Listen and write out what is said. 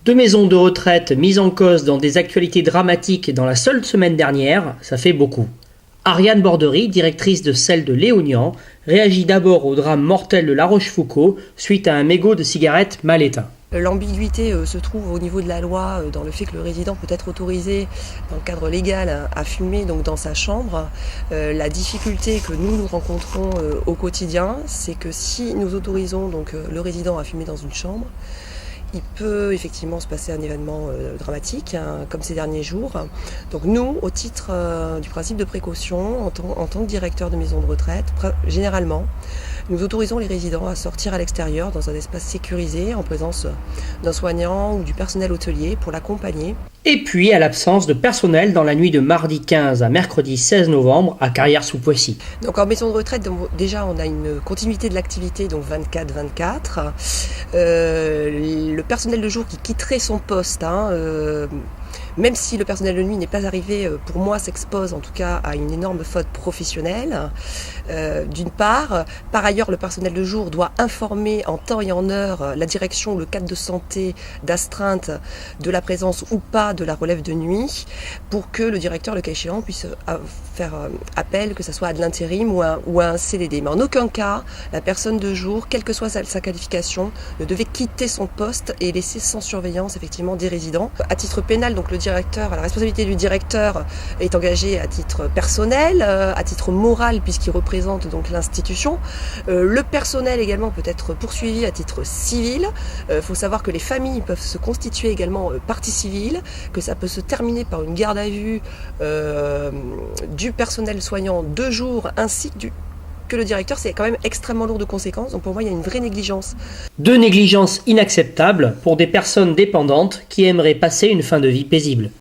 Deux maisons de retraite mises en cause dans des actualités dramatiques dans la seule semaine dernière, ça fait beaucoup. Ariane Bordery, directrice de celle de Léognan, réagit d'abord au drame mortel de La Rochefoucauld suite à un mégot de cigarette mal éteint. L'ambiguïté se trouve au niveau de la loi dans le fait que le résident peut être autorisé dans le cadre légal à fumer donc dans sa chambre. La difficulté que nous rencontrons au quotidien, c'est que si nous autorisons donc le résident à fumer dans une chambre, il peut effectivement se passer un événement dramatique, comme ces derniers jours. Donc nous, au titre du principe de précaution, en tant que directeur de maison de retraite, généralement, nous autorisons les résidents à sortir à l'extérieur dans un espace sécurisé en présence d'un soignant ou du personnel hôtelier pour l'accompagner. Et puis à l'absence de personnel dans la nuit de mardi 15 à mercredi 16 novembre à Carrières-sous-Poissy. Donc en maison de retraite, déjà on a une continuité de l'activité, donc 24-24. Le personnel de jour qui quitterait son poste, même si le personnel de nuit n'est pas arrivé, pour moi s'expose en tout cas à une énorme faute professionnelle, d'une part. Par ailleurs, le personnel de jour doit informer en temps et en heure la direction ou le cadre de santé d'astreinte de la présence ou pas de la relève de nuit, pour que le directeur, le cas échéant, puisse faire appel, que ce soit à de l'intérim ou à un CDD. Mais en aucun cas, la personne de jour, quelle que soit sa qualification, ne devait quitter son poste et laisser sans surveillance effectivement des résidents. À titre pénal, donc la responsabilité du directeur est engagée à titre personnel, à titre moral puisqu'il représente donc l'institution. Le personnel également peut être poursuivi à titre civil. Faut savoir que les familles peuvent se constituer également partie civile, que ça peut se terminer par une garde à vue du personnel soignant 2 jours ainsi que le directeur. C'est quand même extrêmement lourd de conséquences. Donc pour moi, il y a une vraie négligence. Deux négligences inacceptables pour des personnes dépendantes qui aimeraient passer une fin de vie paisible.